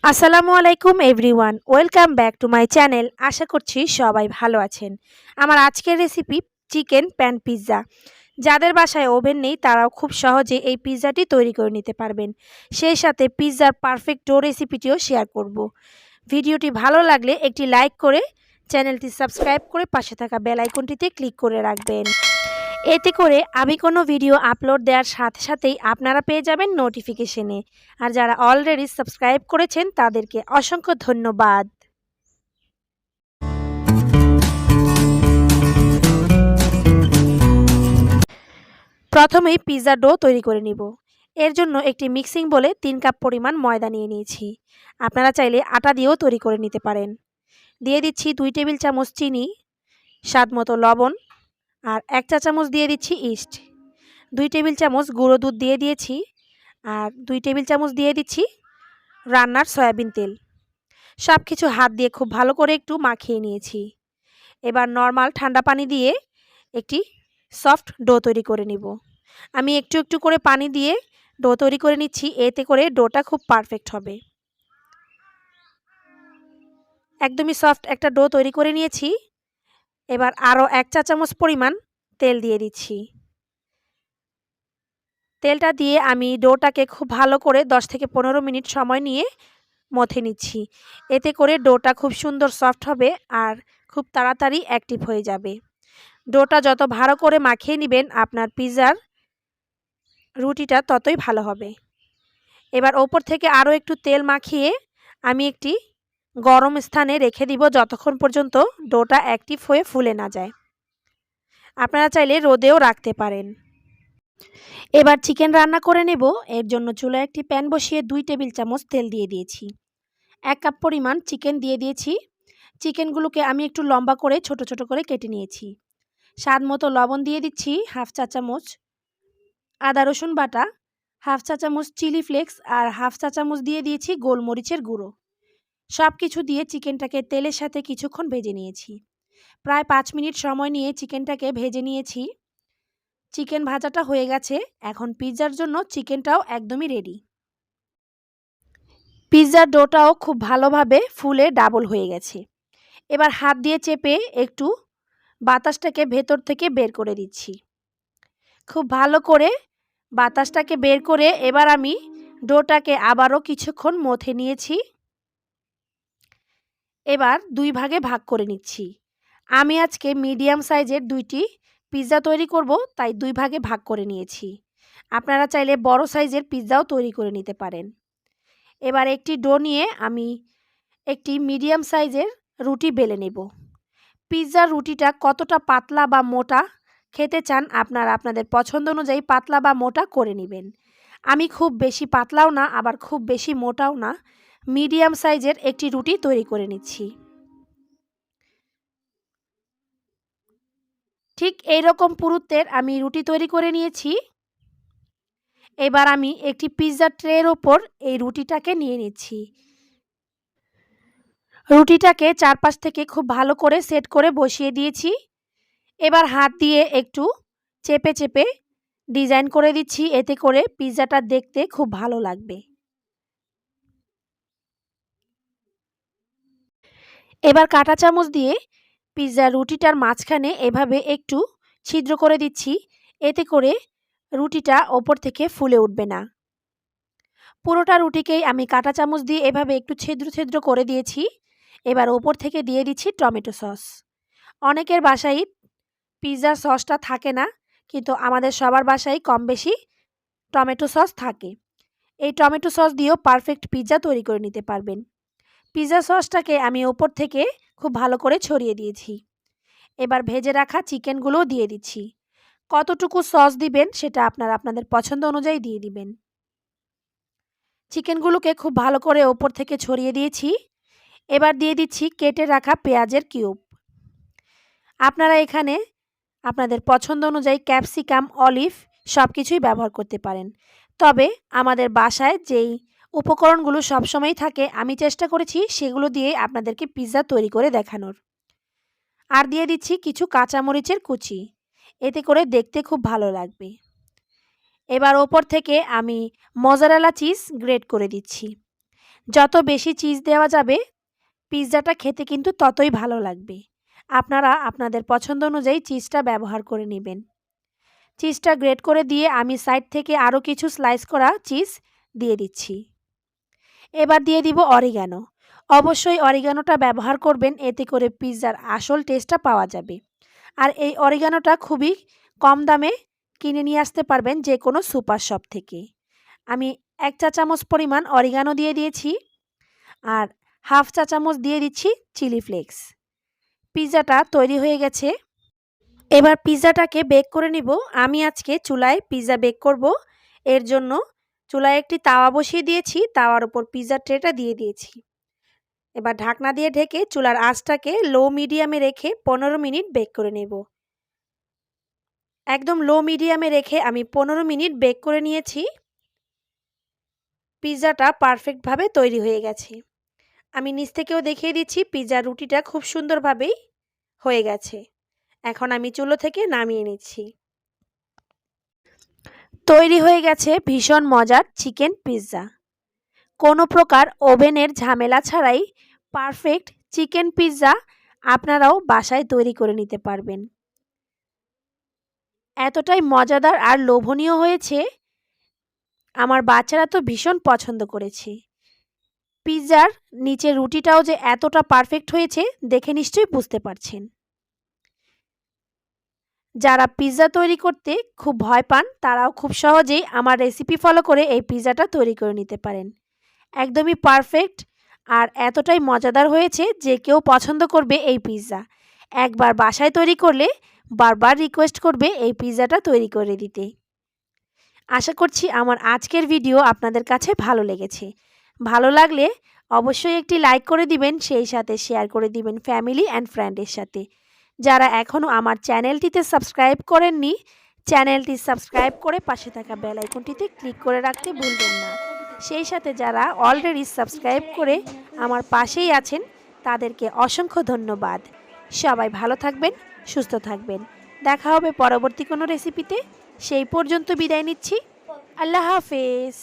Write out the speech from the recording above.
আসসালামু আলাইকুম everyone, welcome back to my channel. আশা করছি সবাই ভালো আছেন। আমার আজকের রেসিপি চিকেন প্যান পিৎজা। যাদের বাসায় ওভেন নেই তারাও খুব সহজে এই পিৎজাটি তৈরি করে নিতে পারবেন। সেই সাথে পিৎজার পারফেক্ট ডো রেসিপিটিও শেয়ার করব। ভিডিওটি ভালো লাগলে একটি লাইক করে চ্যানেলটি সাবস্ক্রাইব করে পাশে থাকা বেল আইকনটিতে ক্লিক করে রাখবেন। এতে করে আমি কোনো ভিডিও আপলোড দেওয়ার সাথে সাথেই আপনারা পেয়ে যাবেন নোটিফিকেশনে। আর যারা অলরেডি সাবস্ক্রাইব করেছেন তাদেরকে অসংখ্য ধন্যবাদ। প্রথমেই পিৎজা ডো তৈরি করে নিব। এর জন্য একটি মিক্সিং বোলে 3 কাপ পরিমাণ ময়দা নিয়ে নিয়েছি। আপনারা চাইলে আটা দিয়েও তৈরি করে নিতে পারেন। দিয়ে দিচ্ছি 2 টেবিল চামচ চিনি, স্বাদ মতো লবণ, আর 1 চা চামচ দিয়ে দিচ্ছি ইস্ট। 2 টেবিল চামচ গুঁড়ো দুধ দিয়ে দিয়েছি, আর 2 টেবিল চামচ দিয়ে দিচ্ছি রান্নার সয়াবিন তেল। সব কিছু হাত দিয়ে খুব ভালো করে একটু মাখিয়ে নিয়েছি। এবার নর্মাল ঠান্ডা পানি দিয়ে একটি সফট ডো তৈরি করে নিব। আমি একটু একটু করে পানি দিয়ে ডো তৈরি করে নিচ্ছি, এতে করে ডোটা খুব পারফেক্ট হবে। একদমই সফট একটা ডো তৈরি করে নিয়েছি। এবার আরও 1 চা চামচ পরিমাণ তেল দিয়ে দিচ্ছি। তেলটা দিয়ে আমি ডোটাকে খুব ভালো করে 10 থেকে 15 মিনিট সময় নিয়ে মথে নিচ্ছি। এতে করে ডোটা খুব সুন্দর সফট হবে আর খুব তাড়াতাড়ি অ্যাক্টিভ হয়ে যাবে। ডোটা যত ভালো করে মাখিয়ে নেবেন আপনার পিৎজার রুটিটা ততই ভালো হবে। এবার ওপর থেকে আরও একটু তেল মাখিয়ে আমি একটি গরম স্থানে রেখে দিব যতক্ষণ পর্যন্ত ডোটা অ্যাক্টিভ হয়ে ফুলে না যায়। আপনারা চাইলে রোদেও রাখতে পারেন। এবার চিকেন রান্না করে নেব। এর জন্য চুলায় একটি প্যান বসিয়ে 2 টেবিল চামচ তেল দিয়ে দিয়েছি। 1 কাপ পরিমাণ চিকেন দিয়ে দিয়েছি। চিকেনগুলোকে আমি একটু লম্বা করে ছোট ছোট করে কেটে নিয়েছি। স্বাদ মতো লবণ দিয়ে দিচ্ছি, হাফ চা চামচ আদা রসুন বাটা, হাফ চা চামচ চিলি ফ্লেক্স, আর হাফ চা চামচ দিয়ে দিয়েছি গোলমরিচের গুঁড়ো। সব কিছু দিয়ে চিকেনটাকে তেলের সাথে কিছুক্ষণ ভেজে নিয়েছি। প্রায় 5 মিনিট সময় নিয়ে চিকেনটাকে ভেজে নিয়েছি। চিকেন ভাজাটা হয়ে গেছে। এখন পিৎজার জন্য চিকেনটাও একদমই রেডি। পিৎজার ডোটাও খুব ভালোভাবে ফুলে ডাবল হয়ে গেছে। এবার হাত দিয়ে চেপে একটু বাতাসটাকে ভেতর থেকে বের করে দিচ্ছি। খুব ভালো করে বাতাসটাকে বের করে এবার আমি ডোটাকে আবারও কিছুক্ষণ মথে নিয়েছি। এবার 2 ভাগে ভাগ করে নিচ্ছি। আমি আজকে মিডিয়াম সাইজের 2টি পিৎজা তৈরি করব, তাই 2 ভাগে ভাগ করে নিয়েছি। আপনারা চাইলে বড় সাইজের পিৎজাও তৈরি করে নিতে পারেন। এবার একটি ডো নিয়ে আমি একটি মিডিয়াম সাইজের রুটি বেলে নেব। পিৎজার রুটিটা কতটা পাতলা বা মোটা খেতে চান আপনারা আপনাদের পছন্দ অনুযায়ী পাতলা বা মোটা করে নেবেন। আমি খুব বেশি পাতলাও না আবার খুব বেশি মোটাও না, মিডিয়াম সাইজের একটি রুটি তৈরি করে নিচ্ছি। ঠিক এই রকম পুরুত্বের আমি রুটি তৈরি করে নিয়েছি। এবার আমি একটি পিৎজা ট্রের ওপর এই রুটিটাকে নিয়ে নিচ্ছি। রুটিটাকে চারপাশ থেকে খুব ভালো করে সেট করে বসিয়ে দিয়েছি। এবার হাত দিয়ে একটু চেপে চেপে ডিজাইন করে দিচ্ছি, এতে করে পিৎজাটা দেখতে খুব ভালো লাগবে। এবার কাঁটা চামচ দিয়ে পিৎজার রুটিটার মাঝখানে এভাবে একটু ছিদ্র করে দিচ্ছি, এতে করে রুটিটা ওপর থেকে ফুলে উঠবে না। পুরোটা রুটিকেই আমি কাঁটা চামচ দিয়ে এভাবে একটু ছিদ্র ছিদ্র করে দিয়েছি। এবার ওপর থেকে দিয়ে দিচ্ছি টমেটো সস। অনেকের বাসায় পিৎজার সসটা থাকে না, কিন্তু আমাদের সবার বাসায় কম বেশি টমেটো সস থাকে। এই টমেটো সস দিয়েও পারফেক্ট পিৎজা তৈরি করে নিতে পারবেন। পিৎজা সসটাকে আমি ওপর থেকে খুব ভালো করে ছড়িয়ে দিয়েছি। এবার ভেজে রাখা চিকেনগুলোও দিয়ে দিচ্ছি। কতটুকু সস দিবেন সেটা আপনারা আপনাদের পছন্দ অনুযায়ী দিয়ে দিবেন। চিকেনগুলোকে খুব ভালো করে ওপর থেকে ছড়িয়ে দিয়েছি। এবার দিয়ে দিচ্ছি কেটে রাখা পেঁয়াজের কিউব। আপনারা এখানে আপনাদের পছন্দ অনুযায়ী ক্যাপসিকাম, অলিভ সব কিছুই ব্যবহার করতে পারেন। তবে আমাদের বাসায় যেই উপকরণগুলো সবসময়ই থাকে আমি চেষ্টা করেছি সেগুলো দিয়ে আপনাদেরকে পিৎজা তৈরি করে দেখানোর। আর দিয়ে দিচ্ছি কিছু কাঁচামরিচের কুচি, এতে করে দেখতে খুব ভালো লাগবে। এবার ওপর থেকে আমি মজারেলা চিজ গ্রেট করে দিচ্ছি। যত বেশি চিজ দেওয়া যাবে পিৎজাটা খেতে কিন্তু ততই ভালো লাগবে। আপনারা আপনাদের পছন্দ অনুযায়ী চিজটা ব্যবহার করে নেবেন। চিজটা গ্রেট করে দিয়ে আমি সাইড থেকে আরও কিছু স্লাইস করা চিজ দিয়ে দিচ্ছি। এবার দিয়ে দিব অরিগানো। অবশ্যই অরিগানোটা ব্যবহার করবেন, এতে করে পিৎজার আসল টেস্টটা পাওয়া যাবে। আর এই অরিগানোটা খুবই কম দামে কিনে নিয়ে আসতে পারবেন যে কোনো সুপার শপ থেকে। আমি 1 চা চামচ পরিমাণ অরিগানো দিয়ে দিয়েছি আর হাফ চা চামচ দিয়ে দিচ্ছি চিলি ফ্লেক্স। পিৎজাটা তৈরি হয়ে গেছে। এবার পিৎজাটাকে বেক করে নিব। আমি আজকে চুলায় পিৎজা বেক করব। এর জন্য চুলায় একটি তাওয়া বসিয়ে দিয়েছি, তাওয়ার উপর পিৎজার ট্রেটা দিয়ে দিয়েছি। এবার ঢাকনা দিয়ে ঢেকে চুলার আঁচটাকে লো মিডিয়ামে রেখে 15 মিনিট বেক করে নেব। একদম লো মিডিয়ামে রেখে আমি 15 মিনিট বেক করে নিয়েছি। পিৎজাটা পারফেক্টভাবে তৈরি হয়ে গেছে। আমি নিচ থেকেও দেখিয়ে দিচ্ছি পিৎজার রুটিটা খুব সুন্দরভাবেই হয়ে গেছে। এখন আমি চুলো থেকে নামিয়ে নিচ্ছি। তৈরি হয়ে গেছে ভীষণ মজার চিকেন পিৎজা। কোনো প্রকার ওভেনের ঝামেলা ছাড়াই পারফেক্ট চিকেন পিৎজা আপনারাও বাসায় তৈরি করে নিতে পারবেন। এতটাই মজাদার আর লোভনীয় হয়েছে, আমার বাচ্চারা তো ভীষণ পছন্দ করেছে। পিৎজার নিচে রুটিটাও যে এতটা পারফেক্ট হয়েছে দেখে নিশ্চয়ই বুঝতে পারছেন। যারা পিৎজা তৈরি করতে খুব ভয় পান তারাও খুব সহজেই আমার রেসিপি ফলো করে এই পিৎজাটা তৈরি করে নিতে পারেন। একদমই পারফেক্ট আর এতটাই মজাদার হয়েছে যে কেউ পছন্দ করবে এই পিৎজা। একবার বাসায় তৈরি করলে বারবার রিকোয়েস্ট করবে এই পিৎজাটা তৈরি করে দিতে। আশা করছি আমার আজকের ভিডিও আপনাদের কাছে ভালো লেগেছে। ভালো লাগলে অবশ্যই একটি লাইক করে দিবেন, সেই সাথে শেয়ার করে দিবেন ফ্যামিলি অ্যান্ড ফ্রেন্ডের সাথে। যারা এখনও আমার চ্যানেলটিতে সাবস্ক্রাইব করেননি, চ্যানেলটি সাবস্ক্রাইব করে পাশে থাকা বেল আইকনটিতে ক্লিক করে রাখতে ভুলবেন না। সেই সাথে যারা অলরেডি সাবস্ক্রাইব করে আমার পাশেই আছেন তাদেরকে অসংখ্য ধন্যবাদ। সবাই ভালো থাকবেন, সুস্থ থাকবেন। দেখা হবে পরবর্তী কোনো রেসিপিতে। সেই পর্যন্ত বিদায় নিচ্ছি। আল্লাহ হাফেজ।